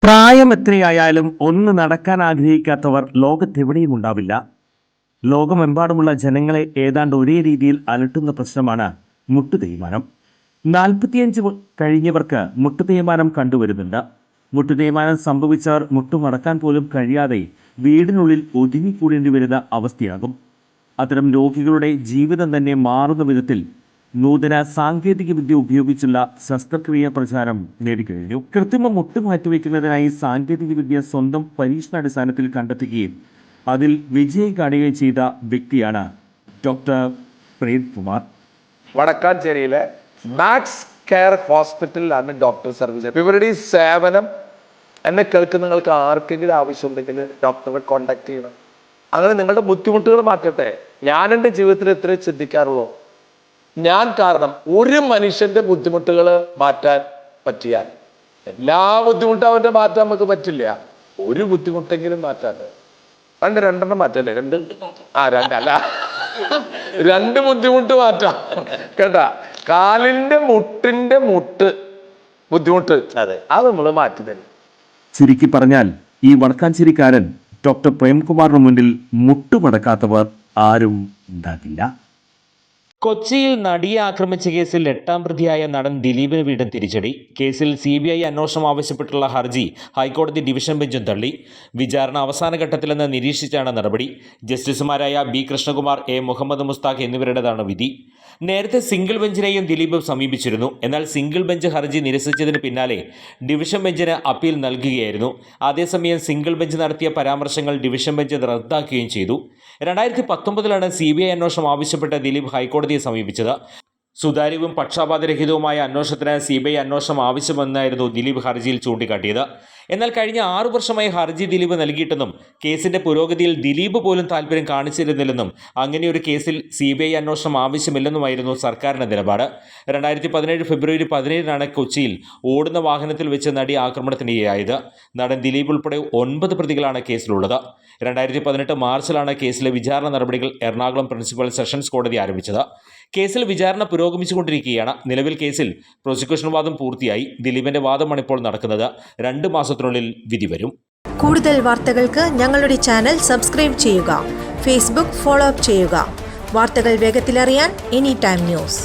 പ്രായം എത്രയായാലും ഒന്ന് നടക്കാൻ ആഗ്രഹിക്കാത്തവർ ലോകത്തെവിടെയും ഉണ്ടാവില്ല. ലോകമെമ്പാടുമുള്ള ജനങ്ങളെ ഏതാണ്ട് ഒരേ രീതിയിൽ അലട്ടുന്ന പ്രശ്നമാണ് മുട്ടുതേയ്മാനം. 45 കഴിഞ്ഞവർക്ക് മുട്ടുതേയ്മാനം കണ്ടുവരുന്നുണ്ട്. മുട്ടുതേയ്മാനം സംഭവിച്ചവർ മുട്ടുമടക്കാൻ പോലും കഴിയാതെ വീടിനുള്ളിൽ ഒതുങ്ങിക്കൂടേണ്ടി വരുന്ന അവസ്ഥയാകും. അത്തരം രോഗികളുടെ ജീവിതം തന്നെ മാറുന്ന വിധത്തിൽ നൂതന സാങ്കേതിക വിദ്യ ഉപയോഗിച്ചുള്ള ശസ്ത്രക്രിയ പ്രചാരം നേടിക്കഴിഞ്ഞു. കൃത്രിമ മുട്ട് മാറ്റിവെക്കുന്നതിനായി സാങ്കേതിക വിദ്യ സ്വന്തം പരീക്ഷണാടിസ്ഥാനത്തിൽ കണ്ടെത്തുകയും അതിൽ വിജയം കാണുകയും ചെയ്ത വ്യക്തിയാണ് ഡോക്ടർ പ്രേംകുമാർ. വടക്കാഞ്ചേരിയിലെ മാക്സ് കെയർ ഹോസ്പിറ്റലിലാണ് ഡോക്ടർ സർവീസ്. ഇവരുടെ ഈ സേവനം എന്നെ കേൾക്കുന്ന നിങ്ങൾക്ക് ആർക്കെങ്കിലും ആവശ്യമുണ്ടെങ്കിൽ ഡോക്ടറെ കോണ്ടാക്ട് ചെയ്യണം. അങ്ങനെ നിങ്ങളുടെ ബുദ്ധിമുട്ടുകൾ മാറ്റട്ടെ. ഞാൻ എൻ്റെ ജീവിതത്തിൽ എത്രയും ചിന്തിക്കാറുള്ളൂ, ഞാൻ കാരണം ഒരു മനുഷ്യന്റെ ബുദ്ധിമുട്ടുകൾ മാറ്റാൻ പറ്റിയാൽ, എല്ലാ ബുദ്ധിമുട്ടും അവന്റെ മാറ്റാൻ നമുക്ക് പറ്റില്ല, ഒരു ബുദ്ധിമുട്ടെങ്കിലും മാറ്റാൻ രണ്ടെണ്ണം മാറ്റല്ലേ, രണ്ടല്ല 2 ബുദ്ധിമുട്ട് മാറ്റാം കേട്ടാ. കാലിന്റെ മുട്ടിന്റെ ബുദ്ധിമുട്ട് അത് നമ്മൾ മാറ്റി തരും. ചുരുക്കി പറഞ്ഞാൽ ഈ വടക്കാഞ്ചേരിക്കാരൻ ഡോക്ടർ പ്രേംകുമാറിന് മുന്നിൽ മുട്ടുമടക്കാത്തവർ ആരും ഉണ്ടാകില്ല. കൊച്ചിയിൽ നടിയെ ആക്രമിച്ച കേസിൽ 8ാം പ്രതിയായ നടൻ ദിലീപിന് വീണ്ടും തിരിച്ചടി. കേസിൽ CBI അന്വേഷണം ആവശ്യപ്പെട്ടുള്ള ഹർജി ഹൈക്കോടതി ഡിവിഷൻ ബെഞ്ചും തള്ളി. വിചാരണ അവസാന ഘട്ടത്തിലെന്ന് നിരീക്ഷിച്ചാണ് നടപടി. ജസ്റ്റിസുമാരായ B. കൃഷ്ണകുമാർ, A. മുഹമ്മദ് മുസ്താഖ് എന്നിവരുടേതാണ് വിധി. നേരത്തെ സിംഗിൾ ബെഞ്ചിനെയും ദിലീപ് സമീപിച്ചിരുന്നു. എന്നാൽ സിംഗിൾ ബെഞ്ച് ഹർജി നിരസിച്ചതിന് പിന്നാലെ ഡിവിഷൻ ബെഞ്ചിന് അപ്പീൽ നൽകുകയായിരുന്നു. അതേസമയം സിംഗിൾ ബെഞ്ച് നടത്തിയ പരാമർശങ്ങൾ ഡിവിഷൻ ബെഞ്ച് റദ്ദാക്കുകയും ചെയ്തു. 2019 CBI അന്വേഷണം ആവശ്യപ്പെട്ട് ദിലീപ് ഹൈക്കോടതിയെ സമീപിച്ചത്. സുതാര്യവും പക്ഷപാതരഹിതവുമായ അന്വേഷണത്തിന് CBI അന്വേഷണം ആവശ്യമെന്നായിരുന്നു ദിലീപ് ഹർജിയിൽ ചൂണ്ടിക്കാട്ടിയത്. എന്നാൽ കഴിഞ്ഞ 6 വർഷമായി ഹർജി ദിലീപ് നൽകിയിട്ടെന്നും കേസിന്റെ പുരോഗതിയിൽ ദിലീപ് പോലും താല്പര്യം കാണിച്ചിരുന്നില്ലെന്നും അങ്ങനെയൊരു കേസിൽ CBI അന്വേഷണം ആവശ്യമില്ലെന്നുമായിരുന്നു സർക്കാരിന്റെ നിലപാട്. 2017 ഫെബ്രുവരി 17 കൊച്ചിയിൽ ഓടുന്ന വാഹനത്തിൽ വെച്ച് നടി ആക്രമണത്തിനിരയായത്. നടൻ ദിലീപ് ഉൾപ്പെടെ 9 പ്രതികളാണ് കേസിലുള്ളത്. 2018 മാർച്ചിലാണ് കേസിലെ വിചാരണ നടപടികൾ എറണാകുളം പ്രിൻസിപ്പൽ സെഷൻസ് കോടതി ആരംഭിച്ചത്. കേസിൽ വിചാരണ പുരോഗമിച്ചുകൊണ്ടിരിക്കുകയാണ്. നിലവിൽ കേസിൽ പ്രോസിക്യൂഷൻ വാദം പൂർത്തിയായി. ദിലീപിന്റെ വാദമാണ് ഇപ്പോൾ നടക്കുന്നത്. 2 മാസത്തിനുള്ളിൽ വിധി വരും. കൂടുതൽ വാർത്തകൾക്ക് ഞങ്ങളുടെ ചാനൽ സബ്സ്ക്രൈബ് ചെയ്യുക. ഫേസ്ബുക്ക് ഫോളോ അപ്പ് ചെയ്യുക. വാർത്തകൾ വേഗത്തിലറിയാൻ Anytime News.